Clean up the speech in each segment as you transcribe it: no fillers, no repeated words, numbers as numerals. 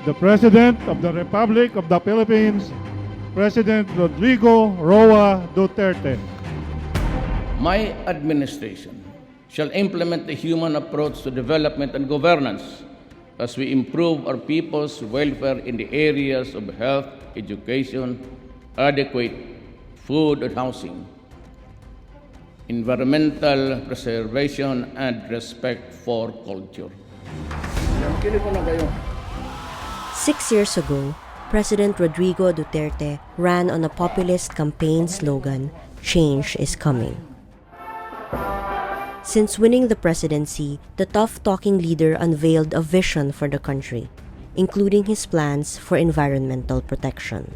the President of the Republic of the Philippines, President Rodrigo Roa Duterte. My administration shall implement a human approach to development and governance as we improve our people's welfare in the areas of health, education, adequate food and housing, environmental preservation, and respect for culture. 6 years ago, President Rodrigo Duterte ran on a populist campaign slogan, "Change is coming." Since winning the presidency, the tough-talking leader unveiled a vision for the country, including his plans for environmental protection.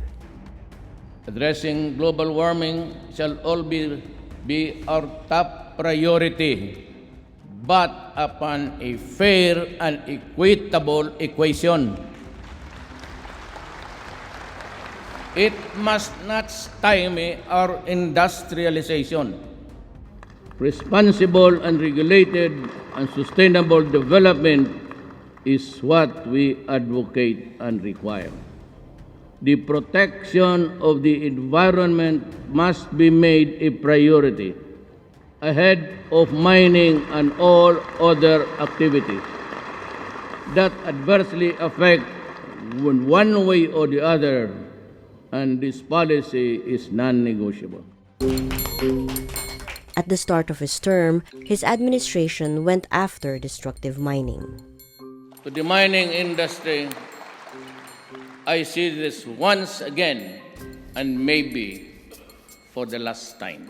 Addressing global warming shall always be our top priority, but upon a fair and equitable equation. It must not stymie our industrialization. Responsible and regulated and sustainable development is what we advocate and require. The protection of the environment must be made a priority ahead of mining and all other activities that adversely affect one way or the other, and this policy is non-negotiable. At the start of his term, his administration went after destructive mining. To the mining industry, I see this once again, and maybe for the last time.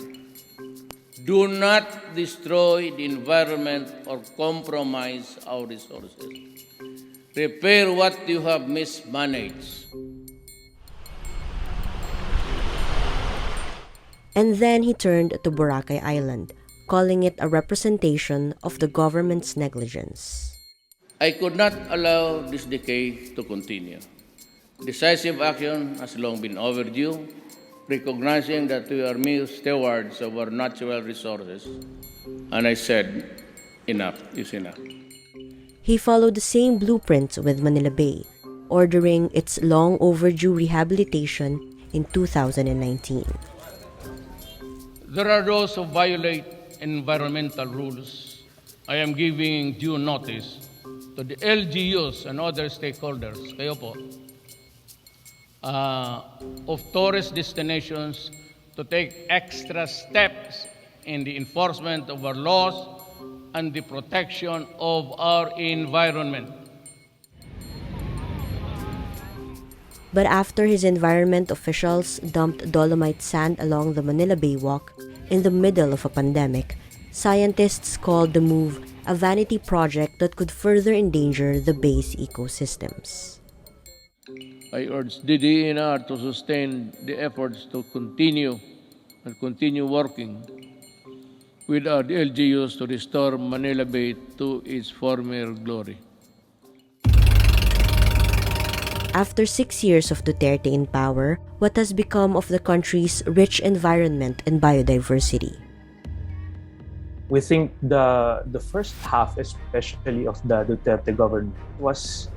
Do not destroy the environment or compromise our resources. Repair what you have mismanaged. And then he turned to Boracay Island, calling it a representation of the government's negligence. I could not allow this decay to continue. Decisive action has long been overdue, recognizing that we are mere stewards of our natural resources. And I said, enough is enough. He followed the same blueprint with Manila Bay, ordering its long overdue rehabilitation in 2019. There are those who violate environmental rules. I am giving due notice to the LGUs and other stakeholders, kayo po, of tourist destinations to take extra steps in the enforcement of our laws and the protection of our environment. But after his environment officials dumped dolomite sand along the Manila Bay Walk in the middle of a pandemic, scientists called the move a vanity project that could further endanger the bay's ecosystems. I urge DDNR to sustain the efforts to continue working with our LGUs to restore Manila Bay to its former glory. After 6 years of Duterte in power, what has become of the country's rich environment and biodiversity? We think the first half, especially of the Duterte government, was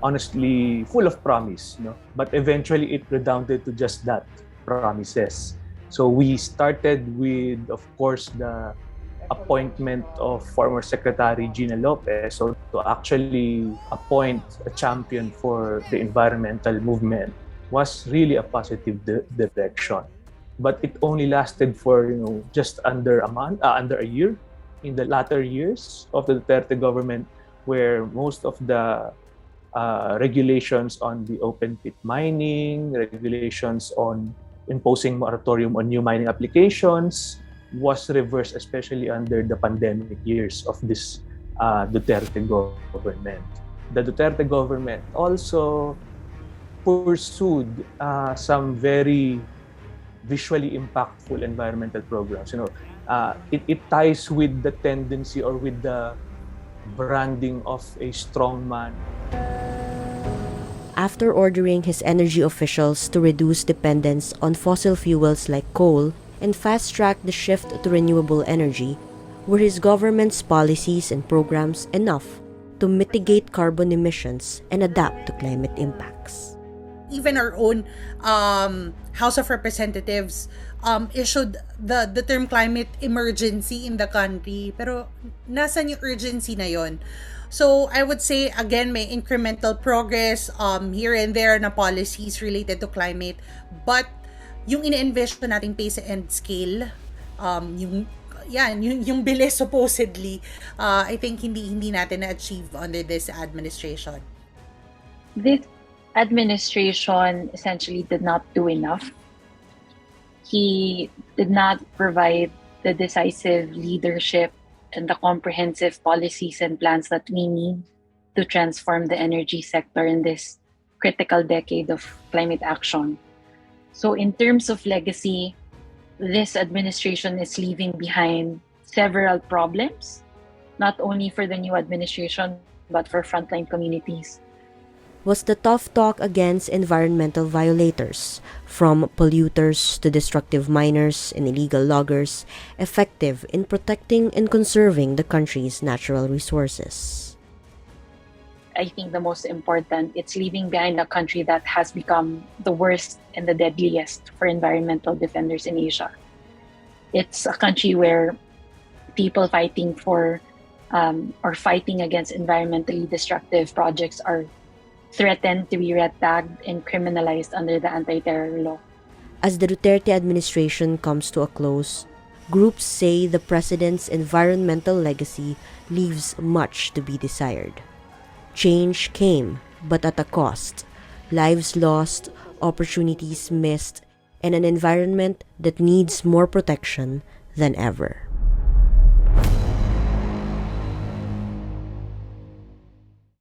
honestly full of promise, but eventually it redounded to just that, promises. So we started with, of course, the appointment of former Secretary Gina Lopez, so to actually appoint a champion for the environmental movement was really a positive direction. But it only lasted for just under a year. In the latter years of the Duterte government, where most of the regulations on the open pit mining, regulations on imposing moratorium on new mining applications was reversed, especially under the pandemic years of this Duterte government. The Duterte government also pursued some very visually impactful environmental programs. It ties with the tendency or with the branding of a strong man. After ordering his energy officials to reduce dependence on fossil fuels like coal and fast-track the shift to renewable energy, were his government's policies and programs enough? to mitigate carbon emissions and adapt to climate impacts. Even our own House of Representatives issued the term climate emergency in the country. Pero nasan yung urgency na yon? So I would say, again, may incremental progress here and there na policies related to climate. But yung ine-envision nating pace and scale, yung bilis supposedly, I think hindi natin na-achieve under this administration. This administration essentially did not do enough. He did not provide the decisive leadership and the comprehensive policies and plans that we need to transform the energy sector in this critical decade of climate action. So in terms of legacy, this administration is leaving behind several problems, not only for the new administration, but for frontline communities. Was the tough talk against environmental violators, from polluters to destructive miners and illegal loggers, effective in protecting and conserving the country's natural resources? I think the most important, it's leaving behind a country that has become the worst and the deadliest for environmental defenders in Asia. It's a country where people fighting for or fighting against environmentally destructive projects are threatened to be red tagged and criminalized under the anti-terror law. As the Duterte administration comes to a close, groups say the president's environmental legacy leaves much to be desired. Change came, but at a cost. Lives lost, opportunities missed, and an environment that needs more protection than ever.